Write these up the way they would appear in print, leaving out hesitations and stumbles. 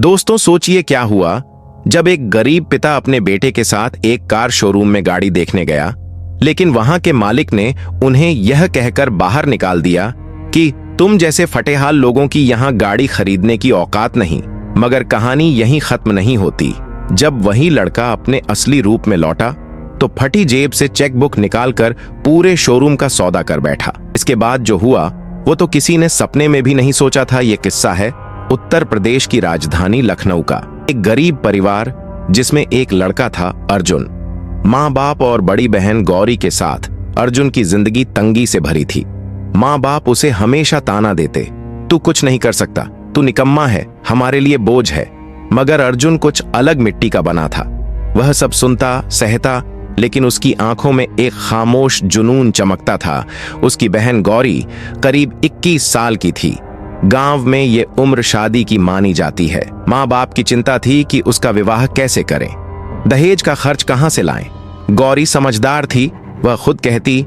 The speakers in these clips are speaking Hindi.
दोस्तों सोचिए क्या हुआ जब एक गरीब पिता अपने बेटे के साथ एक कार शोरूम में गाड़ी देखने गया, लेकिन वहां के मालिक ने उन्हें यह कहकर बाहर निकाल दिया कि तुम जैसे फटेहाल लोगों की यहां गाड़ी खरीदने की औकात नहीं। मगर कहानी यहीं खत्म नहीं होती। जब वही लड़का अपने असली रूप में लौटा तो फटी जेब से चेकबुक निकालकर पूरे शोरूम का सौदा कर बैठा। इसके बाद जो हुआ वो तो किसी ने सपने में भी नहीं सोचा था। ये किस्सा है उत्तर प्रदेश की राजधानी लखनऊ का। एक गरीब परिवार जिसमें एक लड़का था अर्जुन। माँ बाप और बड़ी बहन गौरी के साथ अर्जुन की जिंदगी तंगी से भरी थी। माँ बाप उसे हमेशा ताना देते, तू कुछ नहीं कर सकता, तू निकम्मा है, हमारे लिए बोझ है। मगर अर्जुन कुछ अलग मिट्टी का बना था। वह सब सुनता सहता, लेकिन उसकी आंखों में एक खामोश जुनून चमकता था। उसकी बहन गौरी करीब 21 साल की थी। गांव में ये उम्र शादी की मानी जाती है। माँ बाप की चिंता थी कि उसका विवाह कैसे करें, दहेज का खर्च कहां से लाएं। गौरी समझदार थी, वह खुद कहती,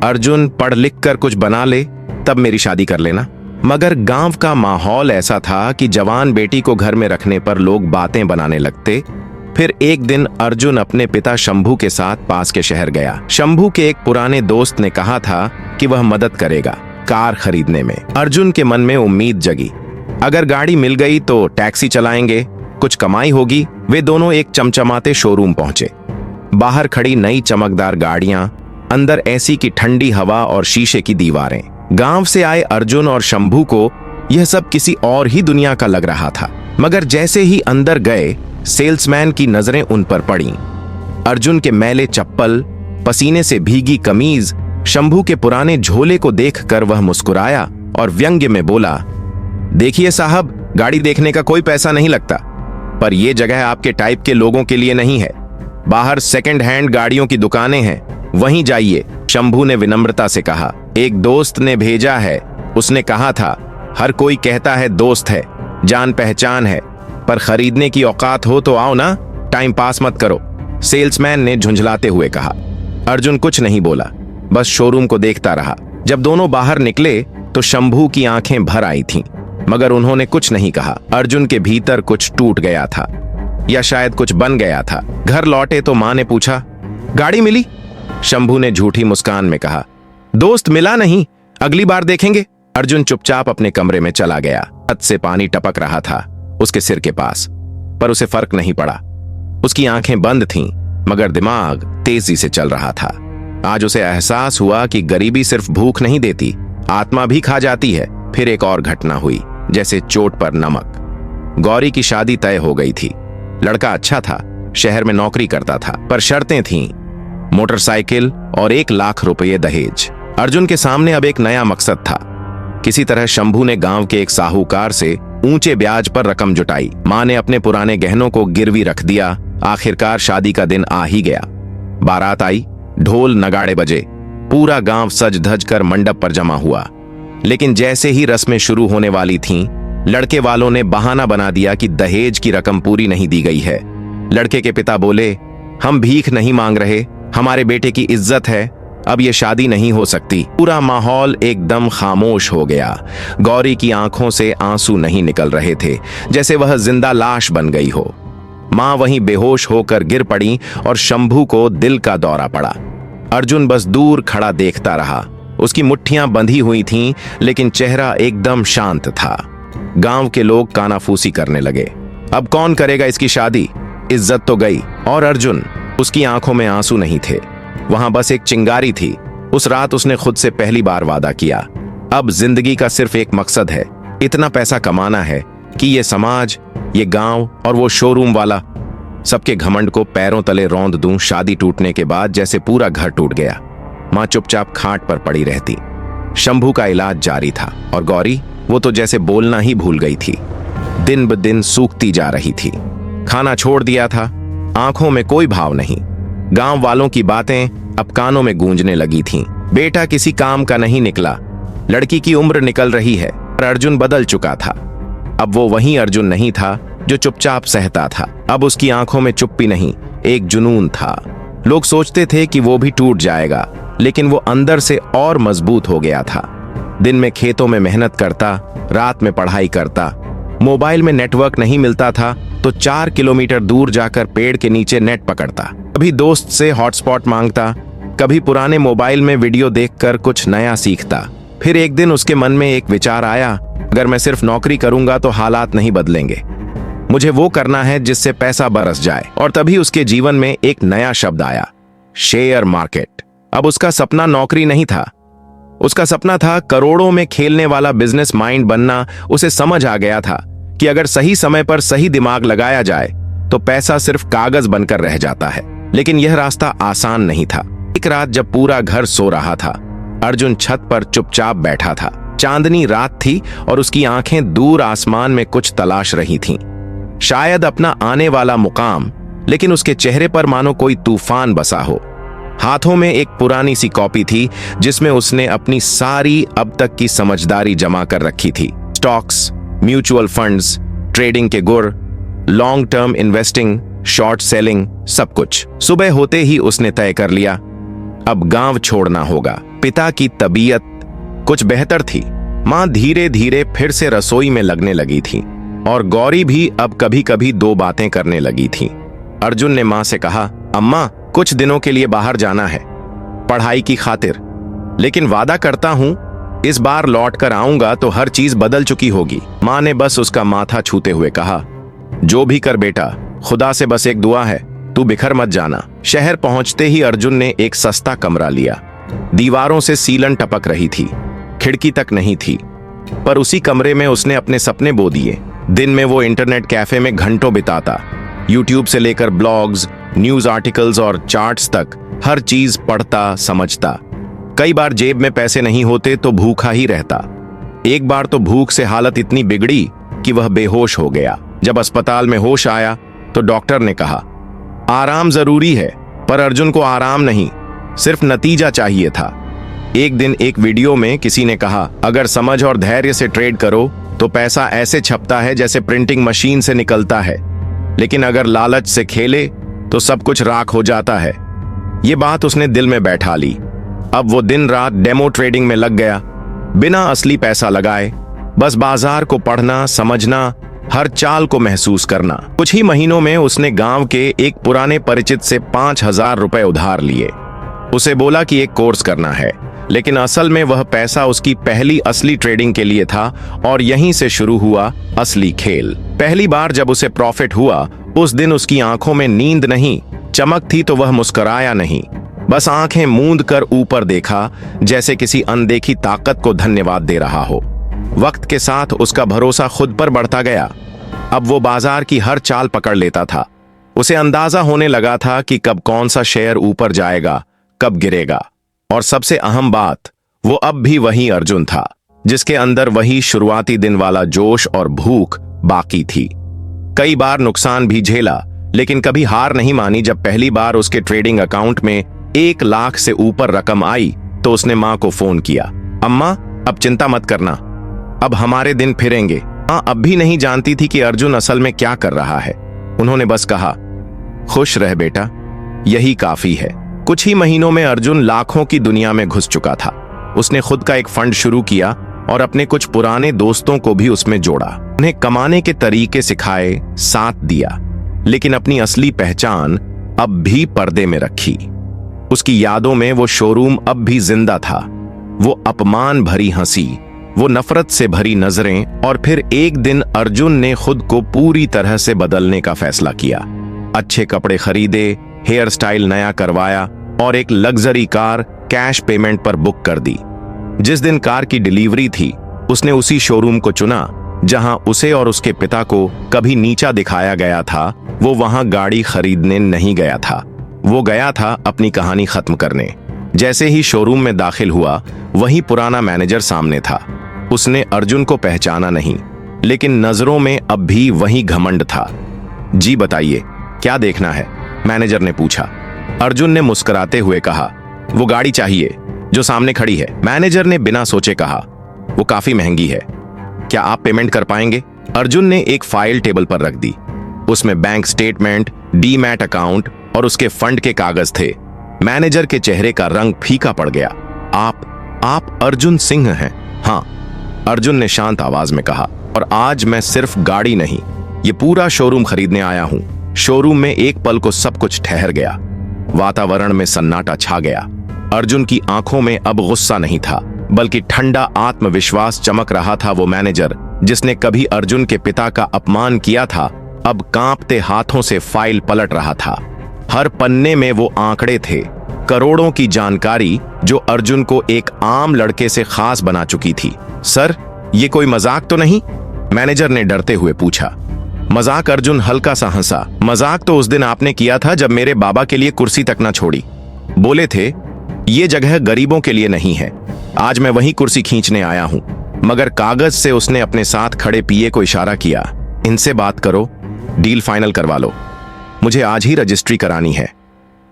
अर्जुन पढ़ लिख कर कुछ बना ले तब मेरी शादी कर लेना। मगर गांव का माहौल ऐसा था कि जवान बेटी को घर में रखने पर लोग बातें बनाने लगते। फिर एक दिन अर्जुन अपने पिता शंभू के साथ पास के शहर गया। शंभू के एक पुराने दोस्त ने कहा था कि वह मदद करेगा कार खरीदने में। अर्जुन के मन में उम्मीद जगी, अगर गाड़ी मिल गई तो टैक्सी चलाएंगे, कुछ कमाई होगी। वे दोनों एक चमचमाते शोरूम पहुंचे। बाहर खड़ी नई चमकदार गाड़ियां, अंदर एसी की ठंडी हवा और शीशे की दीवारें। गांव से आए अर्जुन और शंभू को यह सब किसी और ही दुनिया का लग रहा था। मगर जैसे ही अंदर गए, सेल्समैन की नजरें उन पर पड़ीं। अर्जुन के मैले चप्पल, पसीने से भीगी कमीज, शंभू के पुराने झोले को देखकर वह मुस्कुराया और व्यंग्य में बोला, देखिए साहब, गाड़ी देखने का कोई पैसा नहीं लगता, पर यह जगह आपके टाइप के लोगों के लिए नहीं है। बाहर सेकंड हैंड गाड़ियों की दुकानें हैं, वहीं जाइए। शंभू ने विनम्रता से कहा, एक दोस्त ने भेजा है, उसने कहा था हर कोई कहता है दोस्त है, जान पहचान है, पर खरीदने की औकात हो तो आओ ना, टाइम पास मत करो। सेल्समैन ने झुंझलाते हुए कहा। अर्जुन कुछ नहीं बोला, बस शोरूम को देखता रहा। जब दोनों बाहर निकले तो शंभू की आंखें भर आई थीं, मगर उन्होंने कुछ नहीं कहा। अर्जुन के भीतर कुछ टूट गया था, या शायद कुछ बन गया था। घर लौटे तो मां ने पूछा, गाड़ी मिली? शंभू ने झूठी मुस्कान में कहा, दोस्त मिला नहीं, अगली बार देखेंगे। अर्जुन चुपचाप अपने कमरे में चला गया। छत से पानी टपक रहा था उसके सिर के पास, पर उसे फर्क नहीं पड़ा। उसकी आंखें बंद थीं, मगर दिमाग तेजी से चल रहा था। आज उसे एहसास हुआ कि गरीबी सिर्फ भूख नहीं देती, आत्मा भी खा जाती है। फिर एक और घटना हुई, जैसे चोट पर नमक। गौरी की शादी तय हो गई थी। लड़का अच्छा था, शहर में नौकरी करता था, पर शर्तें थीं, मोटरसाइकिल और 1 लाख रुपये दहेज। अर्जुन के सामने अब एक नया मकसद था। किसी तरह शंभू ने गांव के एक साहूकार से ऊंचे ब्याज पर रकम जुटाई। मां ने अपने पुराने गहनों को गिरवी रख दिया। आखिरकार शादी का दिन आ ही गया। बारात आई, ढोल नगाड़े बजे, पूरा गांव सज धज कर मंडप पर जमा हुआ। लेकिन जैसे ही रस्में शुरू होने वाली थीं, लड़के वालों ने बहाना बना दिया कि दहेज की रकम पूरी नहीं दी गई है। लड़के के पिता बोले, हम भीख नहीं मांग रहे, हमारे बेटे की इज्जत है, अब ये शादी नहीं हो सकती। पूरा माहौल एकदम खामोश हो गया। गौरी की आंखों से आंसू नहीं निकल रहे थे, जैसे वह जिंदा लाश बन गई हो। मां वहीं बेहोश होकर गिर पड़ी और शंभू को दिल का दौरा पड़ा। अर्जुन बस दूर खड़ा देखता रहा। उसकी मुट्ठियां बंधी हुई थीं, लेकिन चेहरा एकदम शांत था। गांव के लोग कानाफूसी करने लगे, अब कौन करेगा इसकी शादी, इज्जत तो गई। और अर्जुन, उसकी आंखों में आंसू नहीं थे, वहां बस एक चिंगारी थी। उस रात उसने खुद से पहली बार वादा किया, अब जिंदगी का सिर्फ एक मकसद है, इतना पैसा कमाना है कि ये समाज, ये गांव और वो शोरूम वाला, सबके घमंड को पैरों तले रौंद दूं। शादी टूटने के बाद जैसे पूरा घर टूट गया। मां चुपचाप खाट पर पड़ी रहती। शंभू का इलाज जारी था और गौरी, वो तो जैसे बोलना ही भूल गई थी। दिन ब दिन सूखती जा रही थी। खाना छोड़ दिया था, आंखों में कोई भाव नहीं। गांव वालों की बातें अब कानों में गूंजने लगी थीं। बेटा किसी काम का नहीं निकला, लड़की की उम्र निकल रही है। पर अर्जुन बदल चुका था। अब वो वही अर्जुन नहीं था जो चुपचाप सहता था। अब उसकी आंखों में चुप्पी नहीं, एक जुनून था। लोग सोचते थे कि वो भी टूट जाएगा, लेकिन वो अंदर से और मजबूत हो गया था। दिन में खेतों में मेहनत करता, रात में पढ़ाई करता, मोबाइल में नेटवर्क नहीं मिलता था तो 4 किलोमीटर दूर जाकर पेड़ के नीचे नेट पकड़ता, कभी दोस्त से हॉटस्पॉट मांगता, कभी पुराने मोबाइल में वीडियो देखकर कुछ नया सीखता। फिर एक दिन उसके मन में एक विचार आया, अगर मैं सिर्फ नौकरी करूंगा तो हालात नहीं बदलेंगे, मुझे वो करना है जिससे पैसा बरस जाए। और तभी उसके जीवन में एक नया शब्द आया, शेयर मार्केट। अब उसका सपना नौकरी नहीं था, उसका सपना था करोड़ों में खेलने वाला बिजनेस माइंड बनना। उसे समझ आ गया था कि अगर सही समय पर सही दिमाग लगाया जाए तो पैसा सिर्फ कागज बनकर रह जाता है। लेकिन यह रास्ता आसान नहीं था। एक रात जब पूरा घर सो रहा था, अर्जुन छत पर चुपचाप बैठा था। चांदनी रात थी और उसकी आंखें दूर आसमान में कुछ तलाश रही थीं, शायद अपना आने वाला मुकाम। लेकिन उसके चेहरे पर मानो कोई तूफान बसा हो। हाथों में एक पुरानी सी कॉपी थी जिसमें उसने अपनी सारी अब तक की समझदारी जमा कर रखी थी। स्टॉक्स, म्यूचुअल फंड्स, ट्रेडिंग के गुर, long term investing, short selling, सब कुछ। सुबह होते ही उसने तय कर लिया, अब गांव छोड़ना होगा। पिता की तबीयत कुछ बेहतर थी, मां धीरे धीरे फिर से रसोई में लगने लगी थी और गौरी भी अब कभी कभी 2 बातें करने लगी थी। अर्जुन ने मां से कहा, अम्मा कुछ दिनों के लिए बाहर जाना है, पढ़ाई की खातिर, लेकिन वादा करता हूं इस बार लौट कर आऊंगा तो हर चीज बदल चुकी होगी। मां ने बस उसका माथा छूते हुए कहा, जो भी कर बेटा, खुदा से बस एक दुआ है, तू बिखर मत जाना। शहर पहुंचते ही अर्जुन ने एक सस्ता कमरा लिया। दीवारों से सीलन टपक रही थी, खिड़की तक नहीं थी, पर उसी कमरे में उसने अपने सपने बो दिए। दिन में वो इंटरनेट कैफे में घंटों बिताता, यूट्यूब से लेकर ब्लॉग्स, न्यूज आर्टिकल्स और चार्ट्स तक हर चीज पढ़ता, समझता। कई बार जेब में पैसे नहीं होते तो भूखा ही रहता। एक बार तो भूख से हालत इतनी बिगड़ी कि वह बेहोश हो गया। जब अस्पताल में होश आया तो डॉक्टर ने कहा, आराम जरूरी है, पर अर्जुन को आराम नहीं, सिर्फ नतीजा चाहिए था। एक दिन एक वीडियो में किसी ने कहा, अगर समझ और धैर्य से ट्रेड करो तो पैसा ऐसे छपता है जैसे प्रिंटिंग मशीन से निकलता है, लेकिन अगर लालच से खेले तो सब कुछ राख हो जाता है। ये बात उसने दिल में बैठा ली। अब वो दिन रात डेमो ट्रेडिंग में लग गया, बिना असली पैसा लगाए, बस बाजार को पढ़ना, समझना, हर चाल को महसूस करना। कुछ ही महीनों में उसने गांव के एक पुराने परिचित से 5,000 रुपए उधार लिए। उसे बोला कि एक कोर्स करना है, लेकिन असल में वह पैसा उसकी पहली असली ट्रेडिंग के लिए था और यहीं से शुरू हुआ असली खेल। पहली बार जब उसे प्रॉफिट हुआ, उस दिन उसकी आंखों में नींद नहीं, चमक थी तो वह मुस्कुराया नहीं, बस आंखें मूंद कर ऊपर देखा, जैसे किसी अनदेखी ताकत को धन्यवाद दे रहा हो। वक्त के साथ उसका भरोसा खुद पर बढ़ता गया। अब वो बाजार की हर चाल पकड़ लेता था। उसे अंदाजा होने लगा था कि कब कौन सा शेयर ऊपर जाएगा, कब गिरेगा। और सबसे अहम बात, वो अब भी वही अर्जुन था, जिसके अंदर वही शुरुआती दिन वाला जोश और भूख बाकी थी। कई बार नुकसान भी झेला, लेकिन कभी हार नहीं मानी। जब पहली बार उसके ट्रेडिंग अकाउंट में 1 लाख से ऊपर रकम आई तो उसने मां को फोन किया, अम्मा अब चिंता मत करना, अब हमारे दिन फिरेंगे। मां अब भी नहीं जानती थी कि अर्जुन असल में क्या कर रहा है। उन्होंने बस कहा, खुश रह बेटा, यही काफी है। कुछ ही महीनों में अर्जुन लाखों की दुनिया में घुस चुका था। उसने खुद का एक फंड शुरू किया और अपने कुछ पुराने दोस्तों को भी उसमें जोड़ा। उन्हें कमाने के तरीके सिखाए, साथ दिया, लेकिन अपनी असली पहचान अब भी पर्दे में रखी। उसकी यादों में वो शोरूम अब भी जिंदा था, वो अपमान भरी हंसी, वो नफरत से भरी नजरें। और फिर एक दिन अर्जुन ने खुद को पूरी तरह से बदलने का फैसला किया। अच्छे कपड़े खरीदे, हेयर स्टाइल नया करवाया और एक लग्जरी कार कैश पेमेंट पर बुक कर दी। जिस दिन कार की डिलीवरी थी, उसने उसी शोरूम को चुना जहां उसे और उसके पिता को कभी नीचा दिखाया गया था। वो वहां गाड़ी खरीदने नहीं गया था, वो गया था अपनी कहानी खत्म करने। जैसे ही शोरूम में दाखिल हुआ, वही पुराना मैनेजर सामने था। उसने अर्जुन को पहचाना नहीं, लेकिन नजरों में अब भी वही घमंड था। जी बताइए, क्या देखना है? मैनेजर ने पूछा। अर्जुन ने मुस्कुराते हुए कहा, वो गाड़ी चाहिए जो सामने खड़ी है। मैनेजर ने बिना सोचे कहा, वो काफी महंगी है, क्या आप पेमेंट कर पाएंगे? अर्जुन ने एक फाइल टेबल पर रख दी। उसमें बैंक स्टेटमेंट, डीमैट अकाउंट और उसके फंड के कागज थे। मैनेजर के चेहरे का रंग फीका पड़ गया। आप अर्जुन सिंह हैं? हाँ, अर्जुन ने शांत आवाज में कहा। और आज मैं सिर्फ गाड़ी नहीं, ये पूरा शोरूम खरीदने आया हूँ। शोरूम में एक पल को सब कुछ ठहर गया। वातावरण में सन्नाटा छा गया। अर्जुन की आंखों में अब गुस्सा नहीं था, बल्कि ठंडा आत्मविश्वास चमक रहा था। वो मैनेजर जिसने कभी अर्जुन के पिता का अपमान किया था, अब कांपते हाथों से फाइल पलट रहा था। हर पन्ने में वो आंकड़े थे, करोड़ों की जानकारी जो अर्जुन को एक आम लड़के से खास बना चुकी थी। सर, ये कोई मजाक तो नहीं? मैनेजर ने डरते हुए पूछा। मजाक? अर्जुन हल्का सा हंसा। मजाक तो उस दिन आपने किया था जब मेरे बाबा के लिए कुर्सी तक ना छोड़ी। बोले थे ये जगह गरीबों के लिए नहीं है। आज मैं वही कुर्सी खींचने आया हूं। मगर कागज से उसने अपने साथ खड़े पीए को इशारा किया। इनसे बात करो, डील फाइनल करवा लो। मुझे आज ही रजिस्ट्री करानी है।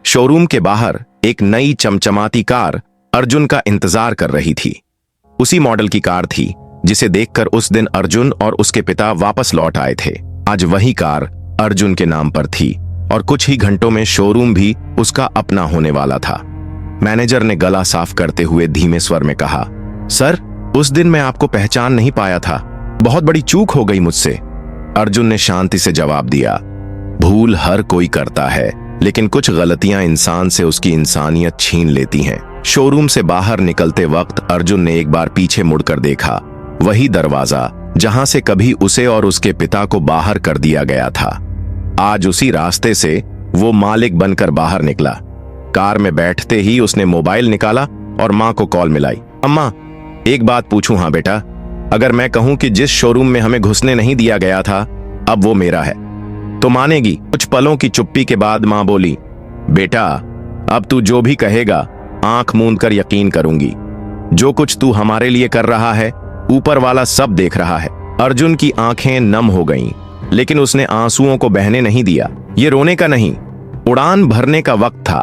शोरूम के बाहर एक नई चमचमाती कार अर्जुन का इंतजार कर रही थी। उसी मॉडल की कार थी जिसे देखकर उस दिन अर्जुन और उसके पिता वापस लौट आए थे। आज वही कार अर्जुन के नाम पर थी और कुछ ही घंटों में शोरूम भी उसका अपना होने वाला था। मैनेजर ने गला साफ करते हुए धीमे स्वर में कहा, सर, उस दिन मैं आपको पहचान नहीं पाया था। बहुत बड़ी चूक हो गई मुझसे। अर्जुन ने शांति से जवाब दिया, भूल हर कोई करता है, लेकिन कुछ गलतियां इंसान से उसकी इंसानियत छीन लेती हैं। शोरूम से बाहर निकलते वक्त अर्जुन ने एक बार पीछे मुड़कर देखा। वही दरवाजा जहां से कभी उसे और उसके पिता को बाहर कर दिया गया था, आज उसी रास्ते से वो मालिक बनकर बाहर निकला। कार में बैठते ही उसने मोबाइल निकाला और मां को कॉल मिलाई। अम्मा, एक बात पूछूं? हाँ बेटा। अगर मैं कहूं कि जिस शोरूम में हमें घुसने नहीं दिया गया था, अब वो मेरा है, तो मानेगी? कुछ पलों की चुप्पी के बाद मां बोली, बेटा, अब तू जो भी कहेगा आंख मूंद कर यकीन करूंगी। जो कुछ तू हमारे लिए कर रहा है, ऊपर वाला सब देख रहा है। अर्जुन की आंखें नम हो गईं, लेकिन उसने आंसुओं को बहने नहीं दिया। ये रोने का नहीं, उड़ान भरने का वक्त था।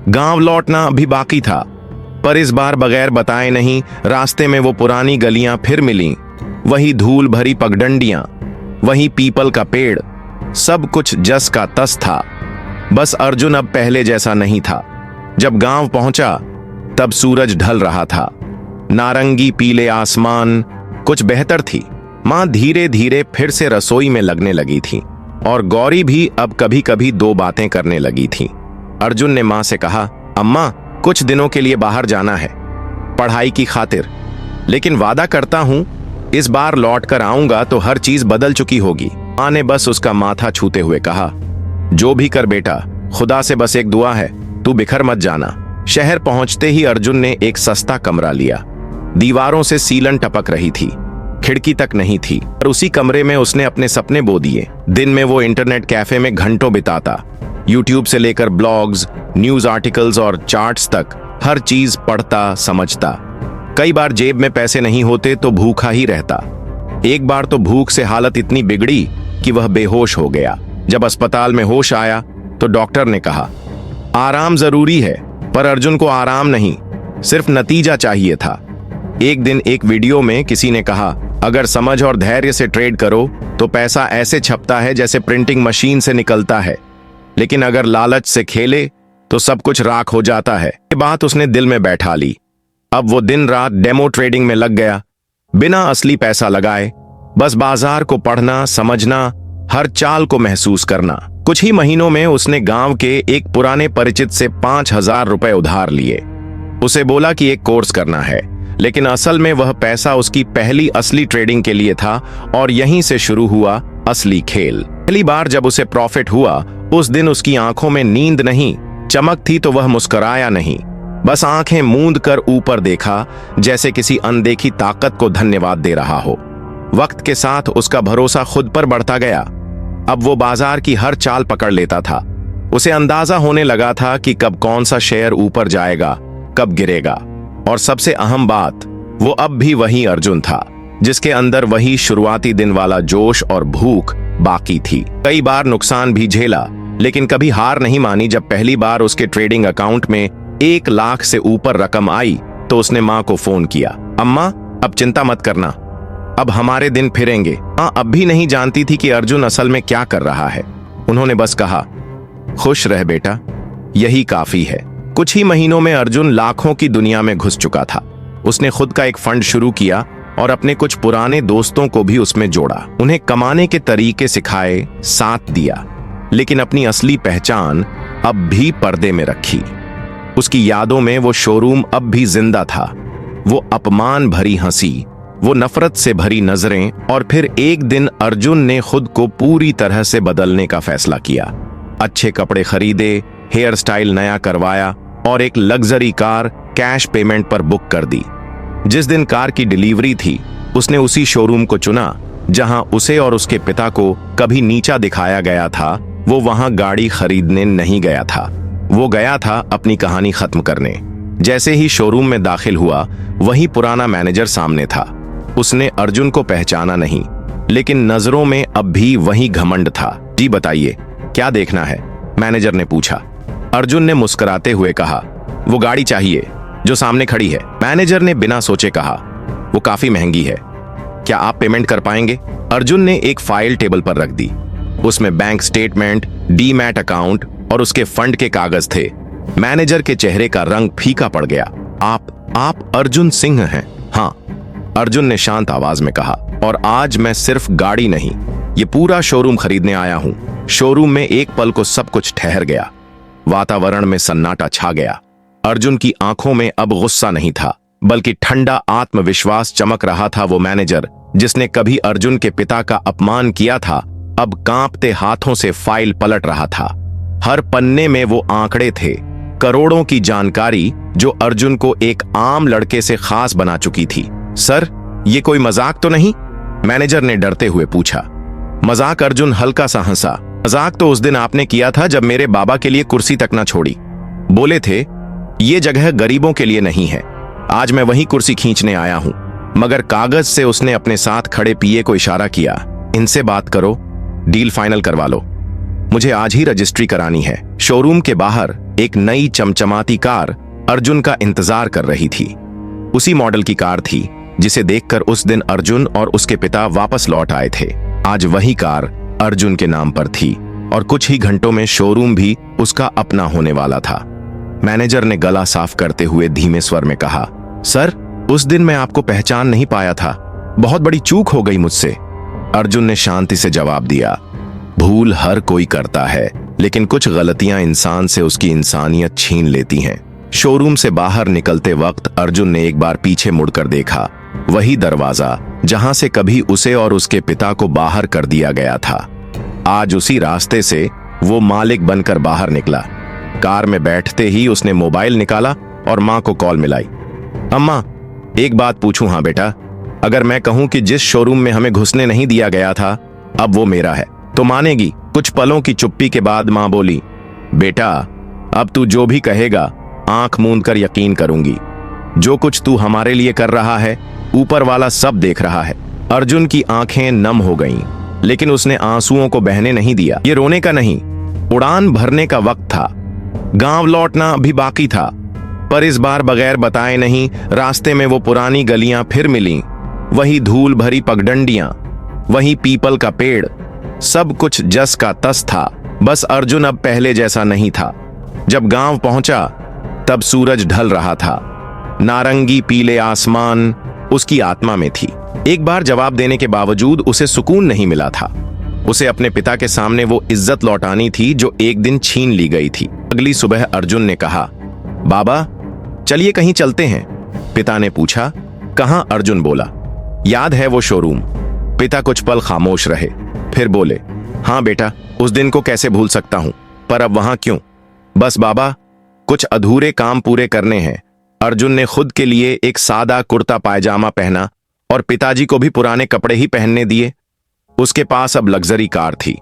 गांव लौटना अभी बाकी था, पर इस बार बगैर बताए नहीं रास्ते में वो पुरानी गलियां फिर मिलीं। वही धूल भरी पगडंडियां, वही पीपल का पेड़, सब कुछ जस का तस था। बस अर्जुन अब पहले जैसा नहीं था। जब गांव पहुंचा तब सूरज ढल रहा था। नारंगी पीले आसमान, कुछ बेहतर थी। मां धीरे धीरे फिर से रसोई में लगने लगी थी और गौरी भी अब कभी कभी दो बातें करने लगी थी। अर्जुन ने मां से कहा, अम्मा, कुछ दिनों के लिए बाहर जाना है, पढ़ाई की खातिर, लेकिन वादा करता हूं इस बार लौट कर आऊंगा तो हर चीज बदल चुकी होगी। मां ने बस उसका माथा छूते हुए कहा, जो भी कर बेटा, खुदा से बस एक दुआ है, तू बिखर मत जाना। शहर पहुंचते ही अर्जुन ने एक सस्ता कमरा लिया। दीवारों से सीलन टपक रही थी, खिड़की तक नहीं थी, और उसी कमरे में उसने अपने सपने बो दिए। दिन में वो इंटरनेट कैफे में घंटों बिताता। यूट्यूब से लेकर ब्लॉग्स, न्यूज आर्टिकल्स और चार्ट्स तक हर चीज पढ़ता, समझता। कई बार जेब में पैसे नहीं होते तो भूखा ही रहता। एक बार तो भूख से हालत इतनी बिगड़ी कि वह बेहोश हो गया। जब अस्पताल में होश आया तो डॉक्टर ने कहा, आराम जरूरी है, पर अर्जुन को आराम नहीं, सिर्फ नतीजा चाहिए था। एक दिन एक वीडियो में किसी ने कहा, अगर समझ और धैर्य से ट्रेड करो तो पैसा ऐसे छपता है जैसे प्रिंटिंग मशीन से निकलता है, लेकिन अगर लालच से खेले तो सब कुछ राख हो जाता है। ये बात उसने दिल में बैठा ली। अब वो दिन रात डेमो ट्रेडिंग में लग गया, बिना असली पैसा लगाए, बस बाजार को पढ़ना, समझना, हर चाल को महसूस करना। कुछ ही महीनों में उसने गांव के एक पुराने परिचित से 5,000 रुपए उधार लिए। उसे बोला कि एक कोर्स करना है, लेकिन असल में वह पैसा उसकी पहली असली ट्रेडिंग के लिए था और यहीं से शुरू हुआ असली खेल। पहली बार जब उसे प्रॉफिट हुआ, उस दिन उसकी आंखों में नींद नहीं, चमक थी, तो वह मुस्कुराया नहीं, बस आंखें मूंद कर ऊपर देखा, जैसे किसी अनदेखी ताकत को धन्यवाद दे रहा हो। वक्त के साथ उसका भरोसा खुद पर बढ़ता गया। अब वो बाजार की हर चाल पकड़ लेता था। उसे अंदाजा होने लगा था कि कब कौन सा शेयर ऊपर जाएगा, कब गिरेगा। और सबसे अहम बात, वो अब भी वही अर्जुन था, जिसके अंदर वही शुरुआती दिन वाला जोश और भूख बाकी थी। कई बार नुकसान भी झेला, लेकिन कभी हार नहीं मानी। जब पहली बार उसके ट्रेडिंग अकाउंट में 1 लाख से ऊपर रकम आई तो उसने मां को फोन किया, अम्मा, अब चिंता मत करना, अब हमारे दिन फिरेंगे। मां अब भी नहीं जानती थी कि अर्जुन असल में क्या कर रहा है। उन्होंने बस कहा, खुश रह बेटा, यही काफी है। कुछ ही महीनों में अर्जुन लाखों की दुनिया में घुस चुका था। उसने खुद का एक फंड शुरू किया और अपने कुछ पुराने दोस्तों को भी उसमें जोड़ा। उन्हें कमाने के तरीके सिखाए, साथ दिया, लेकिन अपनी असली पहचान अब भी पर्दे में रखी। उसकी यादों में वो शोरूम अब भी जिंदा था। वो अपमान भरी हंसी, वो नफरत से भरी नजरें। और फिर एक दिन अर्जुन ने खुद को पूरी तरह से बदलने का फैसला किया। अच्छे कपड़े खरीदे, हेयर स्टाइल नया करवाया और एक लग्जरी कार कैश पेमेंट पर बुक कर दी। जिस दिन कार की डिलीवरी थी, उसने उसी शोरूम को चुना जहां उसे और उसके पिता को कभी नीचा दिखाया गया था। वो वहां गाड़ी खरीदने नहीं गया था, वो गया था अपनी कहानी खत्म करने। जैसे ही शोरूम में दाखिल हुआ, वही पुराना मैनेजर सामने था। उसने अर्जुन को पहचाना नहीं, लेकिन नजरों में अब भी वही घमंड था। जी बताइए, क्या देखना है? मैनेजर ने पूछा। अर्जुन ने मुस्कुराते हुए कहा, वो गाड़ी चाहिए जो सामने खड़ी है। मैनेजर ने बिना सोचे कहा, वो काफी महंगी है, क्या आप पेमेंट कर पाएंगे? अर्जुन ने एक फाइल टेबल पर रख दी। उसमें बैंक स्टेटमेंट, डीमैट अकाउंट और उसके फंड के कागज थे। मैनेजर के चेहरे का रंग फीका पड़ गया। आप अर्जुन सिंह हैं? हाँ, अर्जुन ने शांत आवाज में कहा। और आज मैं सिर्फ गाड़ी नहीं, ये पूरा शोरूम खरीदने आया हूं। शोरूम में एक पल को सब कुछ ठहर गया। वातावरण में सन्नाटा छा गया। अर्जुन की आंखों में अब गुस्सा नहीं था, बल्कि ठंडा आत्मविश्वास चमक रहा था। वो मैनेजर जिसने कभी अर्जुन के पिता का अपमान किया था, अब कांपते हाथों से फाइल पलट रहा था। हर पन्ने में वो आंकड़े थे, करोड़ों की जानकारी जो अर्जुन को एक आम लड़के से खास बना चुकी थी। सर, ये कोई मजाक तो नहीं? मैनेजर ने डरते हुए पूछा। मजाक? अर्जुन हल्का सा हंसा। मजाक तो उस दिन आपने किया था जब मेरे बाबा के लिए कुर्सी तक ना छोड़ी। बोले थे ये जगह गरीबों के लिए नहीं है। आज मैं वही कुर्सी खींचने आया हूं। मगर कागज से उसने अपने साथ खड़े पीए को इशारा किया। इनसे बात करो, डील फाइनल करवा लो। मुझे आज ही रजिस्ट्री करानी है। शोरूम के बाहर एक नई चमचमाती कार अर्जुन का इंतजार कर रही थी। उसी मॉडल की कार थी जिसे देखकर उस दिन अर्जुन और उसके पिता वापस लौट आए थे। आज वही कार अर्जुन के नाम पर थी और कुछ ही घंटों में शोरूम भी उसका अपना होने वाला था। मैनेजर ने गला साफ करते हुए धीमे स्वर में कहा, सर, उस दिन मैं आपको पहचान नहीं पाया था। बहुत बड़ी चूक हो गई मुझसे। अर्जुन ने शांति से जवाब दिया, भूल हर कोई करता है, लेकिन कुछ गलतियां इंसान से उसकी इंसानियत छीन लेती हैं। शोरूम से बाहर निकलते वक्त अर्जुन ने एक बार पीछे मुड़कर देखा। वही दरवाजा जहां से कभी उसे और उसके पिता को बाहर कर दिया गया था, आज उसी रास्ते से वो मालिक बनकर बाहर निकला। कार में बैठते ही उसने मोबाइल निकाला और मां को कॉल मिलाई। अम्मा, एक बात पूछूं? हाँ बेटा। अगर मैं कहूं कि जिस शोरूम में हमें घुसने नहीं दिया गया था, अब वो मेरा है, तो मानेगी? कुछ पलों की चुप्पी के बाद मां बोली, बेटा, अब तू जो भी कहेगा आंख मूंद कर यकीन करूंगी। जो कुछ तू हमारे लिए कर रहा है, ऊपर वाला सब देख रहा है। अर्जुन की आंखें नम हो गईं, लेकिन उसने आंसुओं को बहने नहीं दिया। ये रोने का नहीं, उड़ान भरने का वक्त था। गांव लौटना अभी बाकी था, पर इस बार बगैर बताए नहीं रास्ते में वो पुरानी गलियां फिर मिलीं। वही धूल भरी पगडंडियां, वही पीपल का पेड़, सब कुछ जस का तस था। बस अर्जुन अब पहले जैसा नहीं था। जब गांव पहुंचा तब सूरज ढल रहा था। नारंगी पीले आसमान उसकी आत्मा में थी। एक बार जवाब देने के बावजूद उसे सुकून नहीं मिला था। उसे अपने पिता के सामने वो इज्जत लौटानी थी जो एक दिन छीन ली गई थी। अगली सुबह अर्जुन ने कहा, बाबा, चलिए कहीं चलते हैं। पिता ने पूछा, कहां? अर्जुन बोला, याद है वो शोरूम? पिता कुछ पल खामोश रहे, फिर बोले, हाँ बेटा, उस दिन को कैसे भूल सकता हूं, पर अब वहां क्यों? बस बाबा, कुछ अधूरे काम पूरे करने हैं। अर्जुन ने खुद के लिए एक सादा कुर्ता पायजामा पहना और पिताजी को भी पुराने कपड़े ही पहनने दिए। उसके पास अब लग्जरी कार थी,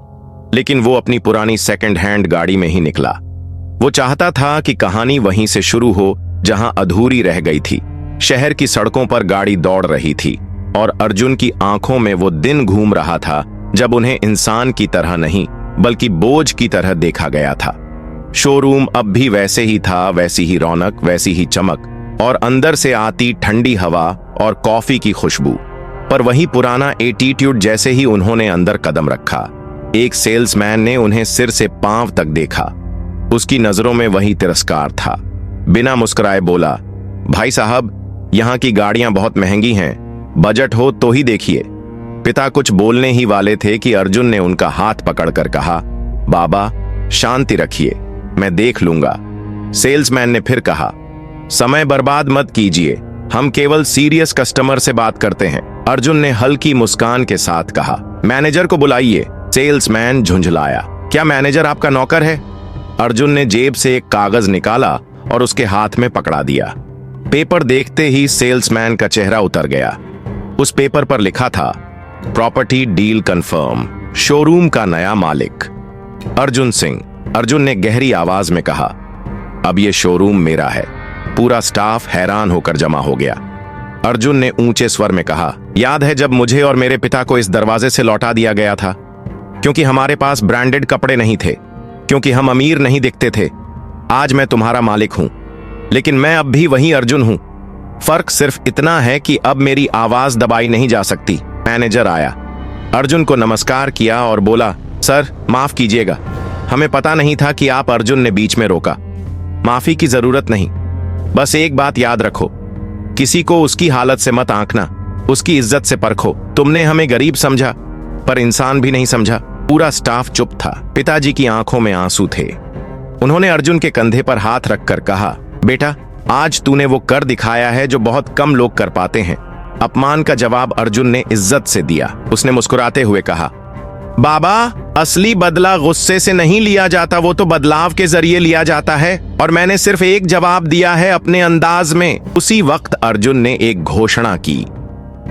लेकिन वो अपनी पुरानी सेकंड हैंड गाड़ी में ही निकला। वो चाहता था कि कहानी वहीं से शुरू हो जहां अधूरी रह गई थी। शहर की सड़कों पर गाड़ी दौड़ रही थी और अर्जुन की आंखों में वो दिन घूम रहा था जब उन्हें इंसान की तरह नहीं बल्कि बोझ की तरह देखा गया था। शोरूम अब भी वैसे ही था, वैसी ही रौनक, वैसी ही चमक और अंदर से आती ठंडी हवा और कॉफी की खुशबू। पर वही पुराना एटीट्यूड जैसे ही उन्होंने अंदर कदम रखा। एक सेल्समैन ने उन्हें सिर से पांव तक देखा। उसकी नजरों में वही तिरस्कार था। बिना मुस्कुराए बोला, भाई साहब, यहाँ की गाड़ियां बहुत महंगी हैं, बजट हो तो ही देखिए। पिता कुछ बोलने ही वाले थे कि अर्जुन ने उनका हाथ पकड़कर कहा, बाबा शांति रखिए, मैं देख लूंगा। सेल्समैन ने फिर कहा, समय बर्बाद मत कीजिए, हम केवल सीरियस कस्टमर से बात करते हैं। अर्जुन ने हल्की मुस्कान के साथ कहा, मैनेजर को बुलाइए। सेल्समैन झुंझलाया, क्या मैनेजर आपका नौकर है? अर्जुन ने जेब से एक कागज निकाला और उसके हाथ में पकड़ा दिया। पेपर देखते ही सेल्समैन का चेहरा उतर गया। उस पेपर पर लिखा था, प्रॉपर्टी डील कंफर्म, शोरूम का नया मालिक अर्जुन सिंह। अर्जुन ने गहरी आवाज में कहा, अब यह शोरूम मेरा है। पूरा स्टाफ हैरान होकर जमा हो गया। अर्जुन ने ऊंचे स्वर में कहा, याद है जब मुझे और मेरे पिता को इस दरवाजे से लौटा दिया गया था? क्योंकि हमारे पास ब्रांडेड कपड़े नहीं थे, क्योंकि हम अमीर नहीं दिखते थे। आज मैं तुम्हारा मालिक हूं, लेकिन मैं अब भी वही अर्जुन हूं। फर्क सिर्फ इतना है कि अब मेरी आवाज दबाई नहीं जा सकती। मैनेजर आया, अर्जुन को नमस्कार किया और बोला, सर माफ कीजिएगा, हमें पता नहीं था कि आप। अर्जुन ने बीच में रोका, माफी की जरूरत नहीं, बस एक बात याद रखो, किसी को उसकी हालत से मत आंकना, उसकी इज्जत से परखो। तुमने हमें गरीब समझा, पर इंसान भी नहीं समझा। पूरा स्टाफ चुप था। पिताजी की आंखों में आंसू थे। उन्होंने अर्जुन के कंधे पर हाथ रखकर कहा, बेटा आज तूने वो कर दिखाया है जो बहुत कम लोग कर पाते हैं। अपमान का जवाब अर्जुन ने इज्जत से दिया। उसने मुस्कुराते हुए कहा, बाबा असली बदला गुस्से से नहीं लिया जाता, वो तो बदलाव के जरिए लिया जाता है, और मैंने सिर्फ एक जवाब दिया है अपने अंदाज में। उसी वक्त अर्जुन ने एक घोषणा की,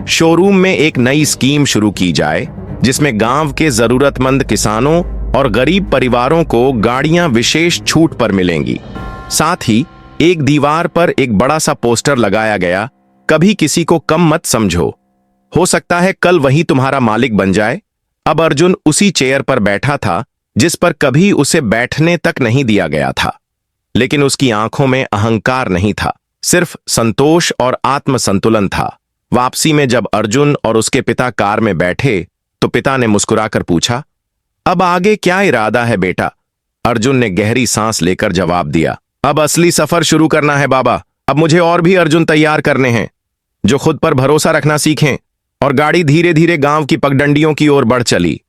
शोरूम में एक नई स्कीम शुरू की जाए जिसमें गांव के जरूरतमंद किसानों और गरीब परिवारों को गाड़ियां विशेष छूट पर मिलेंगी। साथ ही एक दीवार पर एक बड़ा सा पोस्टर लगाया गया, कभी किसी को कम मत समझो, हो सकता है कल वही तुम्हारा मालिक बन जाए। अब अर्जुन उसी चेयर पर बैठा था जिस पर कभी उसे बैठने तक नहीं दिया गया था, लेकिन उसकी आंखों में अहंकार नहीं था, सिर्फ संतोष और आत्मसंतुलन था। वापसी में जब अर्जुन और उसके पिता कार में बैठे तो पिता ने मुस्कुराकर पूछा, अब आगे क्या इरादा है बेटा? अर्जुन ने गहरी सांस लेकर जवाब दिया, अब असली सफर शुरू करना है बाबा। अब मुझे और भी अर्जुन तैयार करने हैं जो खुद पर भरोसा रखना सीखें। और गाड़ी धीरे धीरे गांव की पगडंडियों की ओर बढ़ चली।